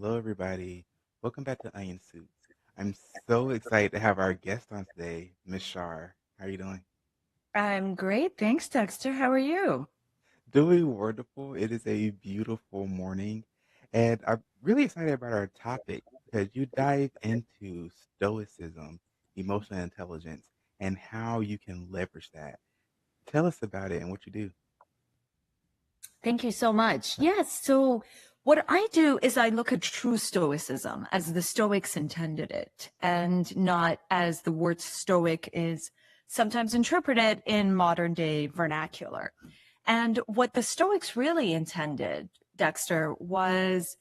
Hello, everybody. Welcome back to Onion Soup. I'm so excited to have our guest on today, Miss Shar. How are you doing? I'm great. Thanks, Dexter. How are you? Doing wonderful. It is a beautiful morning, and I'm really excited about our topic because you dive into Stoicism, emotional intelligence, and how you can leverage that. Tell us about it and what you do. Thank you so much. Yes. So, what I do is I look at true Stoicism as the Stoics intended it, and not as the word Stoic is sometimes interpreted in modern day vernacular. And what the Stoics really intended, Dexter, was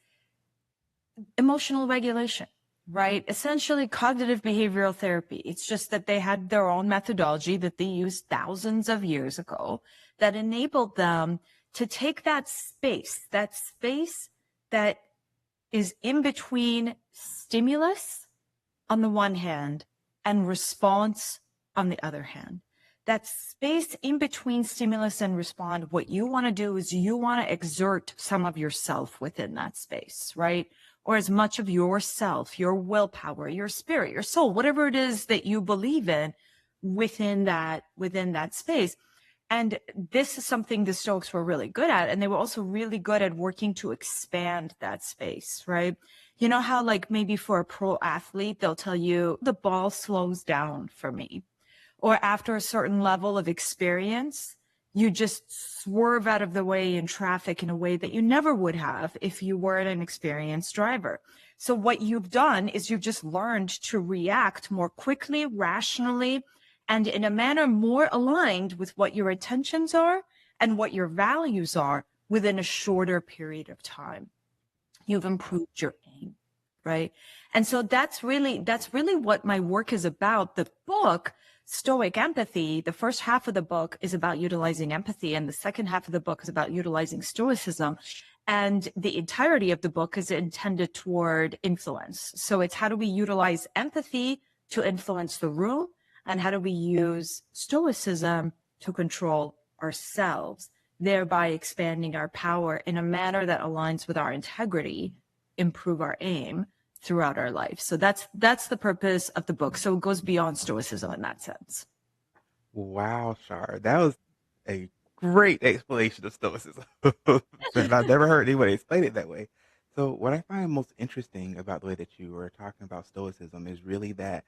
emotional regulation, right? Essentially cognitive behavioral therapy. It's just that they had their own methodology that they used thousands of years ago that enabled them to take that space that is in between stimulus on the one hand and response on the other hand. That space in between stimulus and respond, what you want to do is you want to exert some of yourself within that space, right? Or as much of yourself, your willpower, your spirit, your soul, whatever it is that you believe in within that space. And this is something the Stoics were really good at. And they were also really good at working to expand that space, right? You know how, like, maybe for a pro athlete, they'll tell you the ball slows down for me. Or after a certain level of experience, you just swerve out of the way in traffic in a way that you never would have if you weren't an experienced driver. So what you've done is you've just learned to react more quickly, rationally, and in a manner more aligned with what your intentions are and what your values are within a shorter period of time. You've improved your aim, right? And so that's really what my work is about. The book, Stoic Empathy, the first half of the book is about utilizing empathy, and the second half of the book is about utilizing Stoicism. And the entirety of the book is intended toward influence. So it's how do we utilize empathy to influence the room, and how do we use Stoicism to control ourselves, thereby expanding our power in a manner that aligns with our integrity, improve our aim throughout our life. So that's the purpose of the book. So it goes beyond Stoicism in that sense. Wow, Shar, that was a great explanation of Stoicism. And I've never heard anybody explain it that way. So, what I find most interesting about the way that you were talking about Stoicism is really that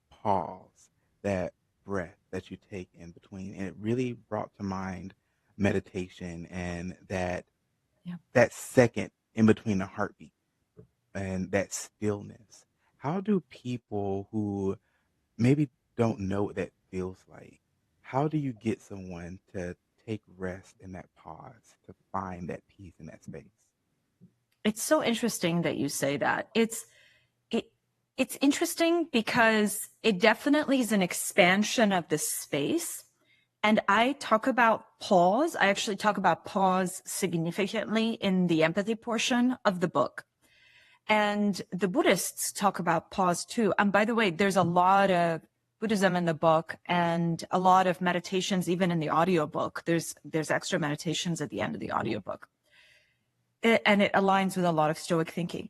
pause, that breath that you take in between. And it really brought to mind meditation and Yeah. that second in between the heartbeat and that stillness. How do people who maybe don't know what that feels like, how do you get someone to take rest in that pause, to find that peace in that space? It's so interesting that you say that. It it's interesting because it definitely is an expansion of the space. And I talk about pause. I actually talk about pause significantly in the empathy portion of the book. And the Buddhists talk about pause too. And by the way, there's a lot of Buddhism in the book and a lot of meditations, even in the audiobook. There's extra meditations at the end of the audiobook. And it aligns with a lot of Stoic thinking.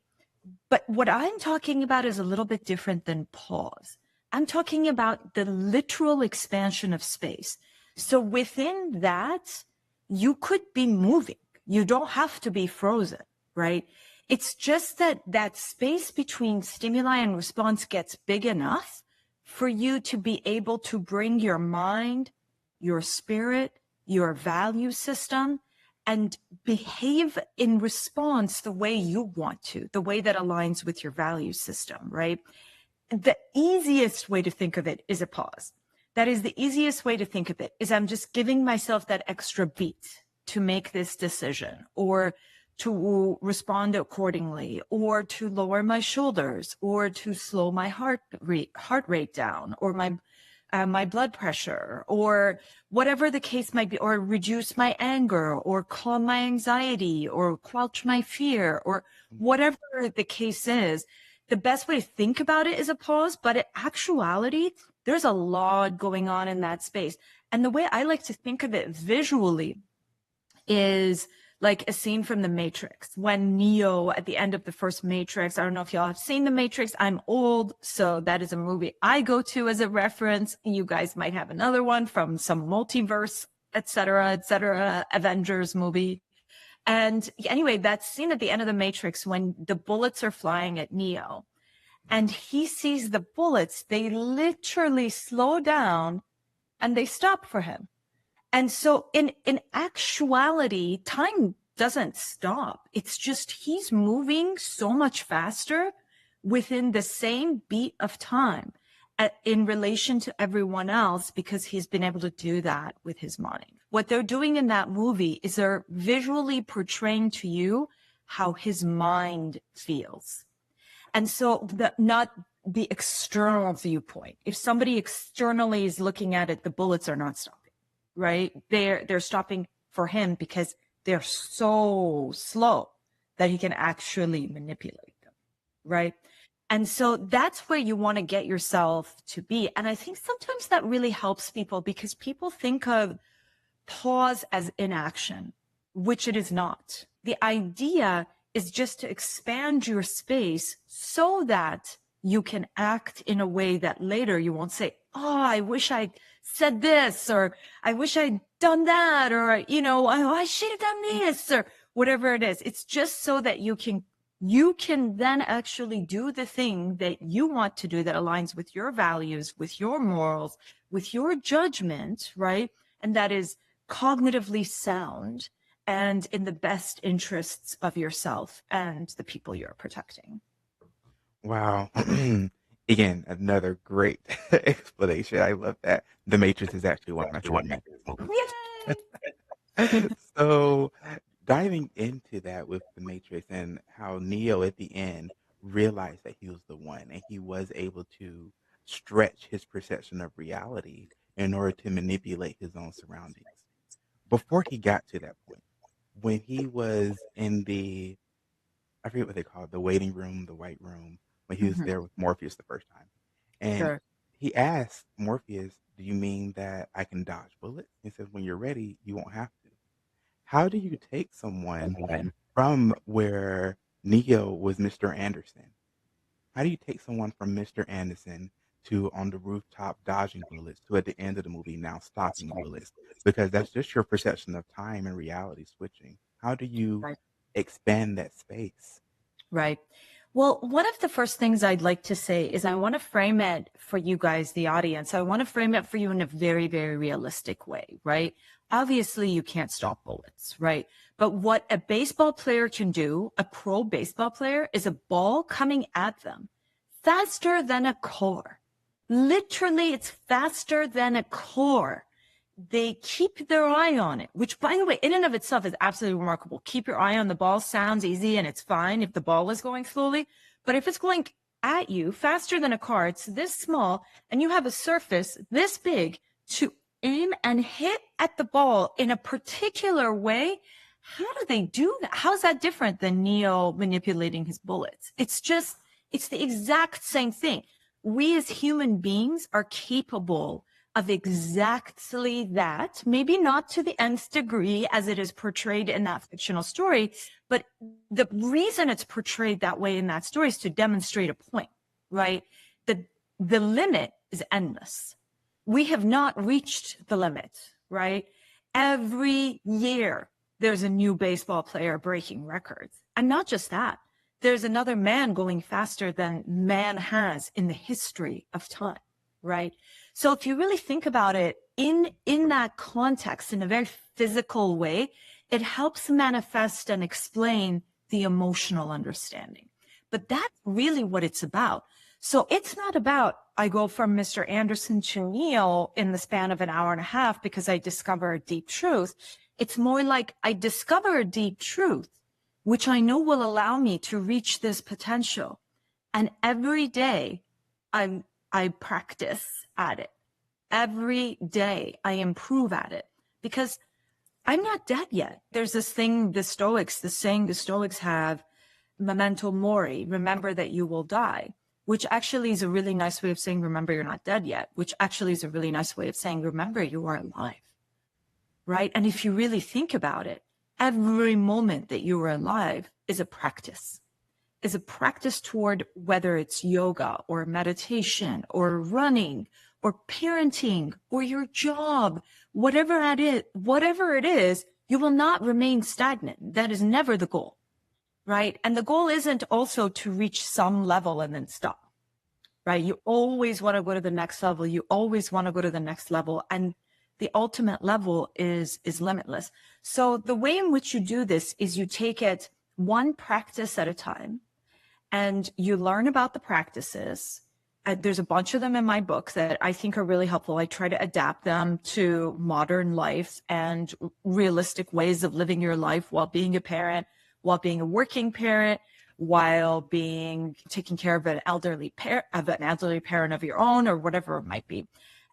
But what I'm talking about is a little bit different than pause. I'm talking about the literal expansion of space. So within that, you could be moving. You don't have to be frozen, right? It's just that that space between stimuli and response gets big enough for you to be able to bring your mind, your spirit, your value system, and behave in response the way you want to, the way that aligns with your value system, right? The easiest way to think of it is a pause. That is the easiest way to think of it, is I'm just giving myself that extra beat to make this decision or to respond accordingly, or to lower my shoulders, or to slow my heart rate down, or my blood pressure, or whatever the case might be, or reduce my anger, or calm my anxiety, or quench my fear, or whatever the case is. The best way to think about it is a pause, but in actuality, there's a lot going on in that space. And the way I like to think of it visually is like a scene from The Matrix, when Neo at the end of the first Matrix, I don't know if y'all have seen The Matrix. I'm old, so that is a movie I go to as a reference. You guys might have another one from some multiverse, et cetera, Avengers movie. And anyway, that scene at the end of The Matrix, when the bullets are flying at Neo and he sees the bullets, they literally slow down and they stop for him. And so in actuality, time doesn't stop. It's just he's moving so much faster within the same beat of time in relation to everyone else, because he's been able to do that with his mind. What they're doing in that movie is they're visually portraying to you how his mind feels. And so not the external viewpoint. If somebody externally is looking at it, the bullets are not stopping. Right? They're stopping for him because they're so slow that he can actually manipulate them. Right? And so that's where you want to get yourself to be. And I think sometimes that really helps people, because people think of pause as inaction, which it is not. The idea is just to expand your space so that you can act in a way that later you won't say, oh, I wish I said this, or I wish I'd done that, or, you know, oh, I should have done this, or whatever it is. It's just so that you can then actually do the thing that you want to do that aligns with your values, with your morals, with your judgment, right? And that is cognitively sound and in the best interests of yourself and the people you're protecting. Wow. Again, another great explanation. I love that. The Matrix is actually one of my favorite movies. So, diving into that with The Matrix and how Neo at the end realized that he was the one, and he was able to stretch his perception of reality in order to manipulate his own surroundings. Before he got to that point, when he was in I forget what they call it, the waiting room, the white room, when he was there with Morpheus the first time. And Sure. he asked Morpheus, do you mean that I can dodge bullets? He says, when you're ready, you won't have to. How do you take someone from where Neo was Mr. Anderson? How do you take someone from Mr. Anderson to on the rooftop dodging bullets to at the end of the movie now stopping bullets? Because that's just your perception of time and reality switching. How do you expand that space? Right. Well, one of the first things I'd like to say is I want to frame it for you guys, the audience. I want to frame it for you in a very, very realistic way, right? Obviously, you can't stop bullets, right? But what a baseball player can do, a pro baseball player, is a ball coming at them faster than a car. Literally, it's faster than a car. They keep their eye on it, which, by the way, in and of itself is absolutely remarkable. Keep your eye on the ball sounds easy, and it's fine if the ball is going slowly. But if it's going at you faster than a car, it's this small, and you have a surface this big to aim and hit at the ball in a particular way, how do they do that? How's that different than Neo manipulating his bullets? It's the exact same thing. We as human beings are capable of exactly that, maybe not to the nth degree as it is portrayed in that fictional story, but the reason it's portrayed that way in that story is to demonstrate a point, right? The limit is endless. We have not reached the limit, right? Every year, there's a new baseball player breaking records. And not just that, there's another man going faster than man has in the history of time, right? So if you really think about it in that context, in a very physical way, it helps manifest and explain the emotional understanding. But that's really what it's about. So it's not about, I go from Mr. Anderson to Neo in the span of an hour and a half because I discover a deep truth. It's more like I discover a deep truth, which I know will allow me to reach this potential. And every day I practice at it. Every day I improve at it because I'm not dead yet. There's this thing, the saying the Stoics have, memento mori, remember that you will die, which actually is a really nice way of saying, remember you're not dead yet, which actually is a really nice way of saying, remember you are alive, right? And if you really think about it, every moment that you are alive is a practice toward whether it's yoga or meditation or running or parenting or your job, whatever it is, you will not remain stagnant. That is never the goal, right? And the goal isn't also to reach some level and then stop, right? You always want to go to the next level. You always want to go to the next level. And the ultimate level is limitless. So the way in which you do this is you take it one practice at a time, and you learn about the practices. There's a bunch of them in my book that I think are really helpful. I try to adapt them to modern life and realistic ways of living your life while being a parent, while being a working parent, while taking care of an elderly parent of your own, or whatever it might be.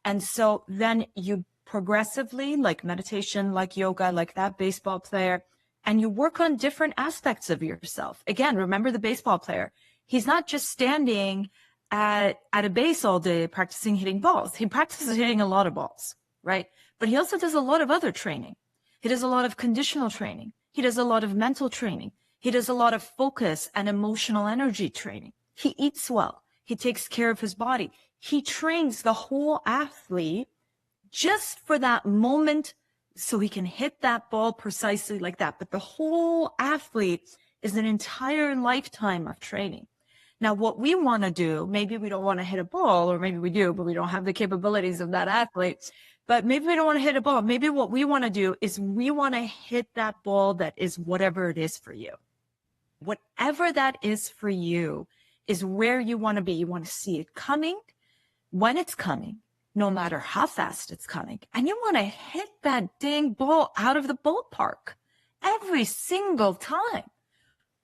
And so then you progressively, like meditation, like yoga, like that baseball player, and you work on different aspects of yourself. Again, remember the baseball player. He's not just standing at a base all day practicing hitting balls. He practices hitting a lot of balls, right? But he also does a lot of other training. He does a lot of conditional training. He does a lot of mental training. He does a lot of focus and emotional energy training. He eats well. He takes care of his body. He trains the whole athlete just for that moment so he can hit that ball precisely like that. But the whole athlete is an entire lifetime of training. Now, what we want to do, maybe we don't want to hit a ball, or maybe we do, but we don't have the capabilities of that athlete. But maybe we don't want to hit a ball. Maybe what we want to do is we want to hit that ball that is whatever it is for you. Whatever that is for you is where you want to be. You want to see it coming, when it's coming, no matter how fast it's coming. And you want to hit that dang ball out of the ballpark every single time,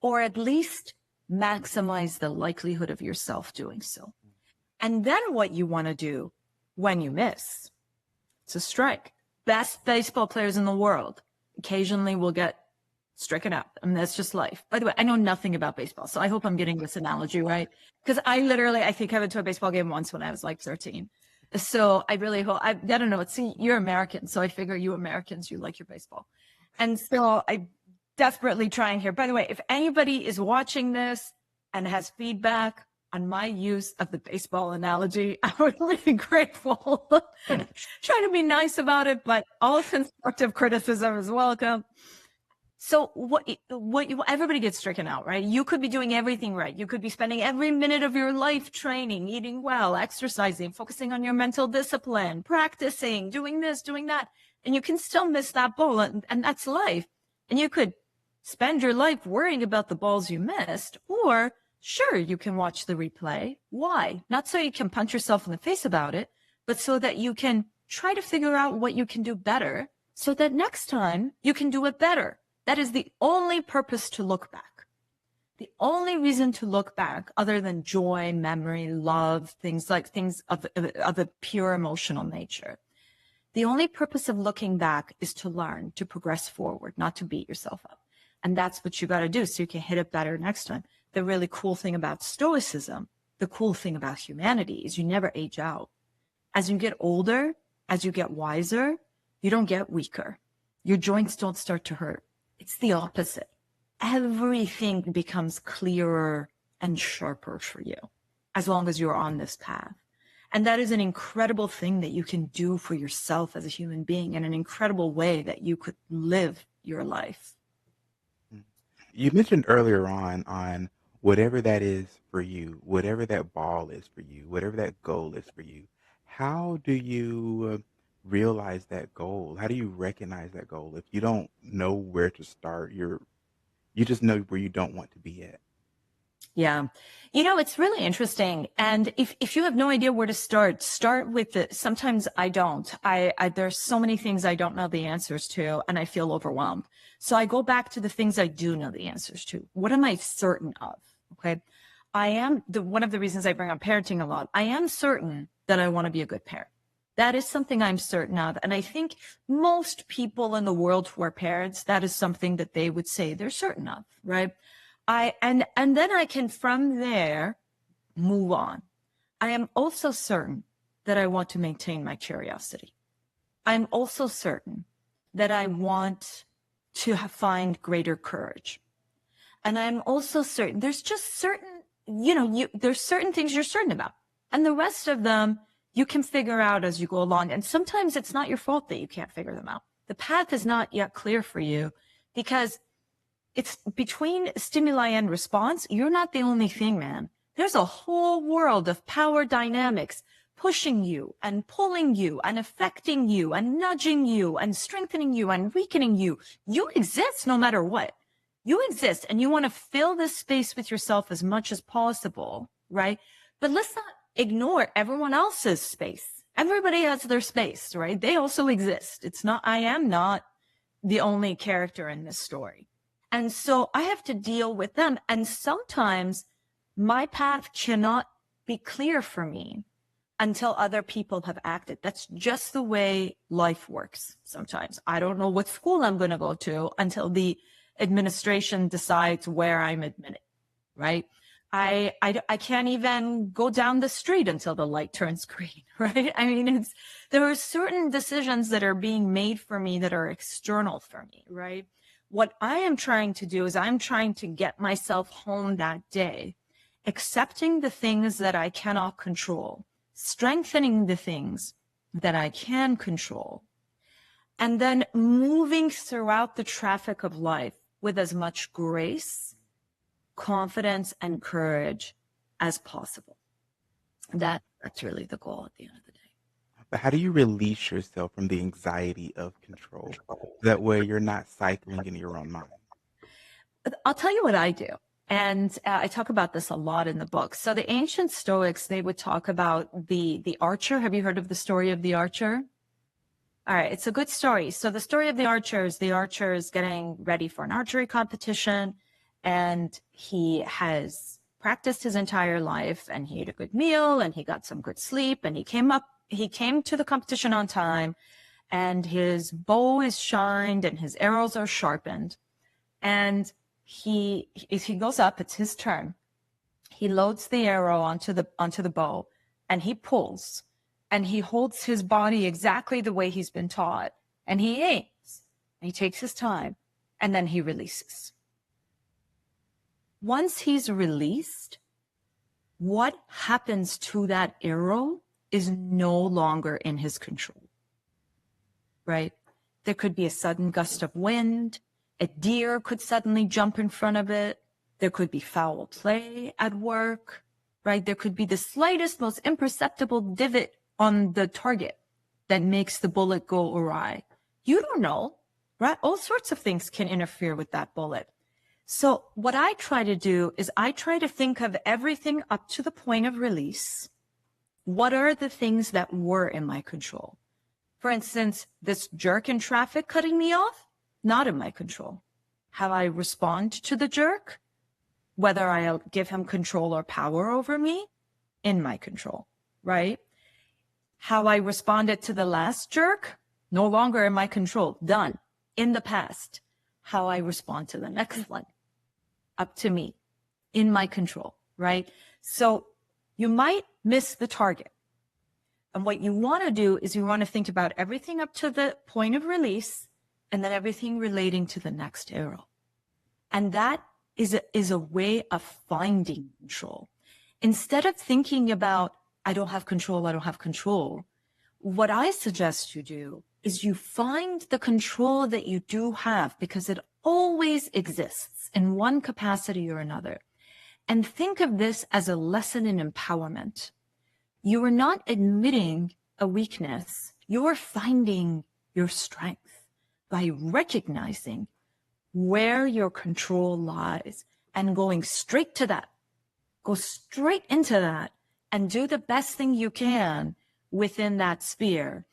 or at least maximize the likelihood of yourself doing so. And then what you want to do when you miss, it's a strike. Best baseball players in the world occasionally will get stricken out. I mean, that's just life. By the way, I know nothing about baseball, so I hope I'm getting this analogy right. Because I think I went to a baseball game once when I was like 13. So I really hope, I don't know, see, you're American, so I figure you Americans, you like your baseball. And so I desperately trying here. By the way, if anybody is watching this and has feedback on my use of the baseball analogy, I would be grateful. Try to be nice about it, but all constructive criticism is welcome. So everybody gets stricken out, right? You could be doing everything right. You could be spending every minute of your life training, eating well, exercising, focusing on your mental discipline, practicing, doing this, doing that. And you can still miss that ball, and that's life. And you could spend your life worrying about the balls you missed, or sure, you can watch the replay. Why? Not so you can punch yourself in the face about it, but so that you can try to figure out what you can do better so that next time you can do it better. That is the only purpose to look back. The only reason to look back, other than joy, memory, love, things of the pure emotional nature. The only purpose of looking back is to learn, to progress forward, not to beat yourself up. And that's what you got to do so you can hit it better next time. The really cool thing about Stoicism, the cool thing about humanity is you never age out. As you get older, as you get wiser, you don't get weaker. Your joints don't start to hurt. It's the opposite. Everything becomes clearer and sharper for you as long as you're on this path. And that is an incredible thing that you can do for yourself as a human being, and an incredible way that you could live your life. You mentioned earlier on whatever that is for you, whatever that ball is for you, whatever that goal is for you. How do you realize that goal? How do you recognize that goal? If you don't know where to start, you just know where you don't want to be at. Yeah. You know, it's really interesting. And if you have no idea where to start with the, sometimes I don't. There's so many things I don't know the answers to, and I feel overwhelmed. So I go back to the things I do know the answers to. What am I certain of? Okay. One of the reasons I bring up parenting a lot, I am certain that I want to be a good parent. That is something I'm certain of. And I think most people in the world who are parents, that is something that they would say they're certain of, right? And then I can from there move on. I am also certain that I want to maintain my curiosity. I'm also certain that I want to find greater courage. And I'm also certain there's just certain, there's certain things you're certain about. And the rest of them you can figure out as you go along. And sometimes it's not your fault that you can't figure them out. The path is not yet clear for you because it's between stimuli and response. You're not the only thing, man. There's a whole world of power dynamics pushing you and pulling you and affecting you and nudging you and strengthening you and weakening you. You exist no matter what. You exist and you want to fill this space with yourself as much as possible, right? But let's not ignore everyone else's space. Everybody has their space, right? They also exist. I am not the only character in this story. And so I have to deal with them. And sometimes my path cannot be clear for me until other people have acted. That's just the way life works sometimes. I don't know what school I'm going to go to until the administration decides where I'm admitted, right? I can't even go down the street until the light turns green, right? I mean, there are certain decisions that are being made for me that are external for me, right? What I am trying to do is I'm trying to get myself home that day, accepting the things that I cannot control, strengthening the things that I can control, and then moving throughout the traffic of life with as much grace, confidence, and courage as possible. That's really the goal at the end of the day. But how do you release yourself from the anxiety of control? That way you're not cycling in your own mind. I'll tell you what I do. And I talk about this a lot in the book. So the ancient Stoics, they would talk about the archer. Have you heard of the story of the archer? All right, it's a good story. So the story of the archer is getting ready for an archery competition, and he has practiced his entire life, and he ate a good meal, and he got some good sleep, and he came to the competition on time, and his bow is shined, and his arrows are sharpened, and he goes up. It's his turn. He loads the arrow onto the bow, and he pulls. And he holds his body exactly the way he's been taught. And he aims. And he takes his time. And then he releases. Once he's released, what happens to that arrow is no longer in his control. Right? There could be a sudden gust of wind. A deer could suddenly jump in front of it. There could be foul play at work. Right? There could be the slightest, most imperceptible divot on the target that makes the bullet go awry. You don't know, right? All sorts of things can interfere with that bullet. So what I try to do is I try to think of everything up to the point of release. What are the things that were in my control? For instance, this jerk in traffic cutting me off, not in my control. How I respond to the jerk, whether I'll give him control or power over me, in my control, right? How I responded to the last jerk, no longer in my control, done, in the past. How I respond to the next one, up to me, in my control, right? So you might miss the target. And what you want to do is you want to think about everything up to the point of release and then everything relating to the next arrow. And that is a way of finding control. Instead of thinking about, I don't have control, what I suggest you do is you find the control that you do have, because it always exists in one capacity or another. And think of this as a lesson in empowerment. You are not admitting a weakness. You are finding your strength by recognizing where your control lies and going straight to that go straight into that and do the best thing you can within that sphere.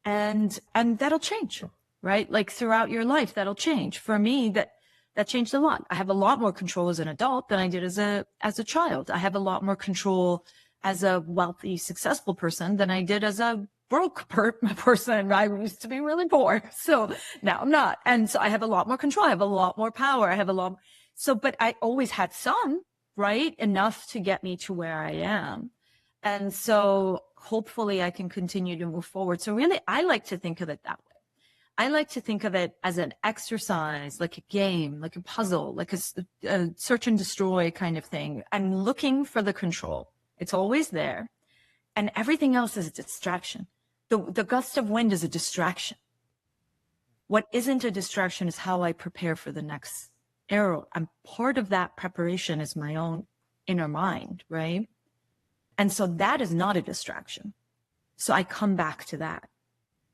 And that'll change, right? Like throughout your life, that'll change. For me, that changed a lot. I have a lot more control as an adult than I did as a child. I have a lot more control as a wealthy, successful person than I did as a broke person. I used to be really poor. So now I'm not. And so I have a lot more control. I have a lot more power. I have a lot. So, but I always had some, right? Enough to get me to where I am. And so hopefully I can continue to move forward. So really, I like to think of it that way. I like to think of it as an exercise, like a game, like a puzzle, like a search and destroy kind of thing. I'm looking for the control. It's always there. And everything else is a distraction. The gust of wind is a distraction. What isn't a distraction is how I prepare for the next arrow. And part of that preparation is my own inner mind, right? And so that is not a distraction. So I come back to that,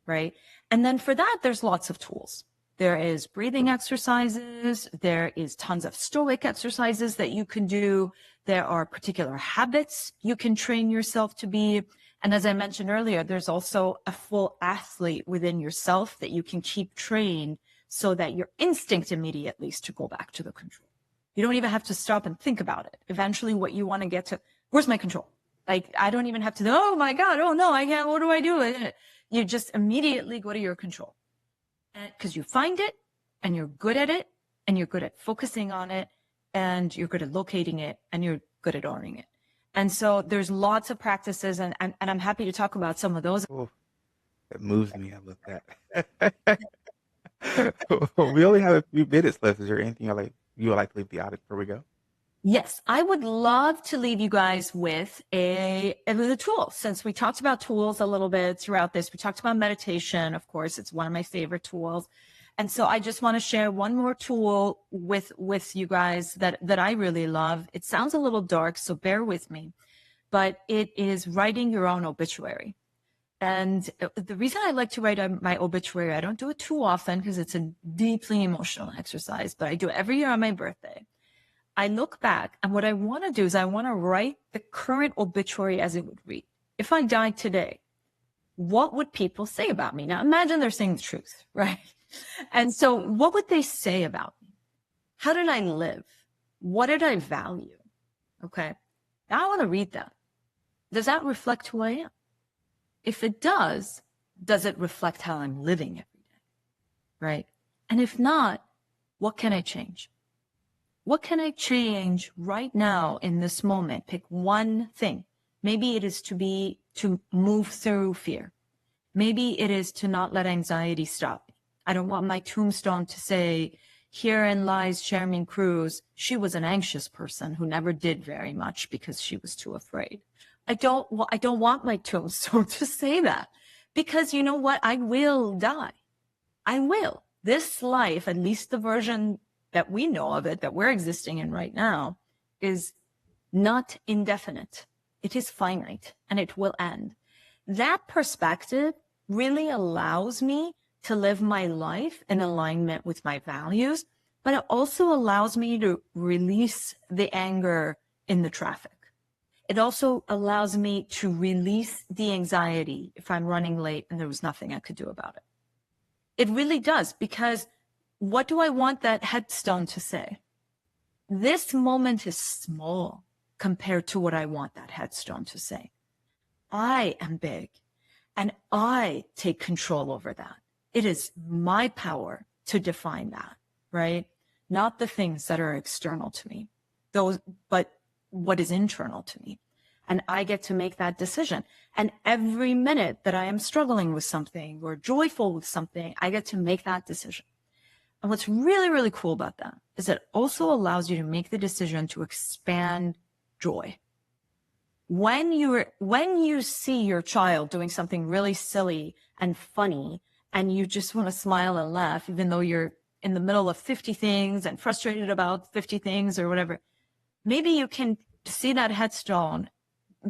right? And then for that, there's lots of tools. There is breathing exercises. There is tons of Stoic exercises that you can do. There are particular habits you can train yourself to be. And as I mentioned earlier, there's also a full athlete within yourself that you can keep trained so that your instinct immediately is to go back to the control. You don't even have to stop and think about it. Eventually, what you want to get to, where's my control? Like, I don't even have to, oh my God, oh no, I can't, what do I do? You just immediately go to your control. Because you find it, and you're good at it, and you're good at focusing on it, and you're good at locating it, and you're good at owning it. And so there's lots of practices, and I'm happy to talk about some of those. Oh, that moves me. I love that. We only have a few minutes left. Is there anything you would like to leave the audience before we go? Yes, I would love to leave you guys with a tool. Since we talked about tools a little bit throughout this, we talked about meditation. Of course, it's one of my favorite tools. And so I just want to share one more tool with you guys that I really love. It sounds a little dark, so bear with me, but it is writing your own obituary. And the reason I like to write my obituary, I don't do it too often because it's a deeply emotional exercise, but I do it every year on my birthday. I look back, and what I want to do is I want to write the current obituary as it would read. If I died today, what would people say about me? Now, imagine they're saying the truth, right? And so what would they say about me? How did I live? What did I value? Okay. Now I want to read that. Does that reflect who I am? If it does it reflect how I'm living every day? Right? And if not, what can I change? What can I change right now in this moment? Pick one thing. Maybe it is to move through fear. Maybe it is to not let anxiety stop me. I don't want my tombstone to say, herein lies Shermin Kruse. She was an anxious person who never did very much because she was too afraid. I don't want my tombstone to say that, because you know what? I will die. I will. This life, at least the version that we know of it, that we're existing in right now, is not indefinite. It is finite, and it will end. That perspective really allows me to live my life in alignment with my values, but it also allows me to release the anger in the traffic. It also allows me to release the anxiety if I'm running late and there was nothing I could do about it. It really does, because what do I want that headstone to say? This moment is small compared to what I want that headstone to say. I am big, and I take control over that. It is my power to define that, right? Not the things that are external to me, but what is internal to me. And I get to make that decision. And every minute that I am struggling with something or joyful with something, I get to make that decision. And what's really, really cool about that is it also allows you to make the decision to expand joy. When you see your child doing something really silly and funny, and you just want to smile and laugh, even though you're in the middle of 50 things and frustrated about 50 things or whatever, maybe you can see that headstone,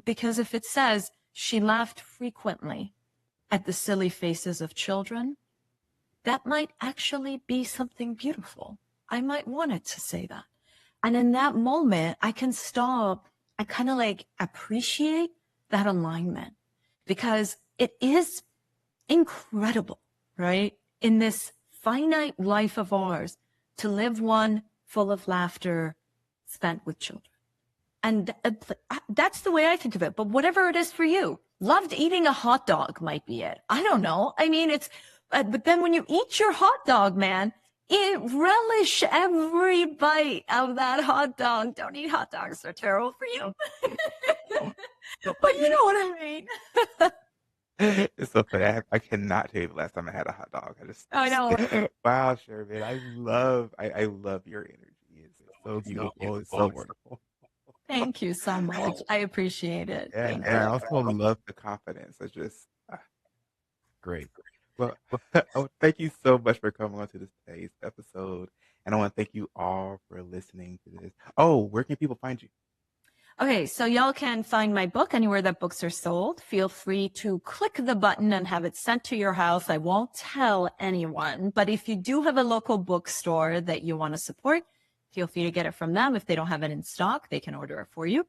because if it says she laughed frequently at the silly faces of children, that might actually be something beautiful. I might want it to say that. And in that moment, I can stop I kind of like appreciate that alignment because it is incredible, right? In this finite life of ours, to live one full of laughter spent with children. And that's the way I think of it. But whatever it is for you, loved eating a hot dog might be it. I don't know. I mean, but then when you eat your hot dog, man, relish every bite of that hot dog. Don't eat hot dogs. They're terrible for you. But you know what I mean. It's so funny. I cannot tell you the last time I had a hot dog. I know. Wow, Sherman. I love your energy. It's so beautiful. It's so wonderful. Thank you so much. I appreciate it. Yeah, Thank and I you. also love the confidence. It's just great. Well, oh, thank you so much for coming on to this today's episode. And I want to thank you all for listening to this. Oh, where can people find you? Okay, so y'all can find my book anywhere that books are sold. Feel free to click the button and have it sent to your house. I won't tell anyone, but if you do have a local bookstore that you want to support, feel free to get it from them. If they don't have it in stock, they can order it for you.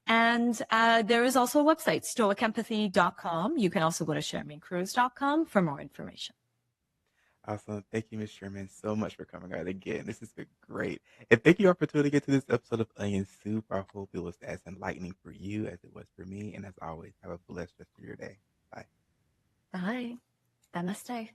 And there is also a website, stoicempathy.com. You can also go to sherminkruse.com for more information. Awesome. Thank you, Ms. Sherman, so much for coming out again. This has been great. And thank you all for tuning in to this episode of Onion Soup. I hope it was as enlightening for you as it was for me. And as always, have a blessed rest of your day. Bye. Bye. Namaste.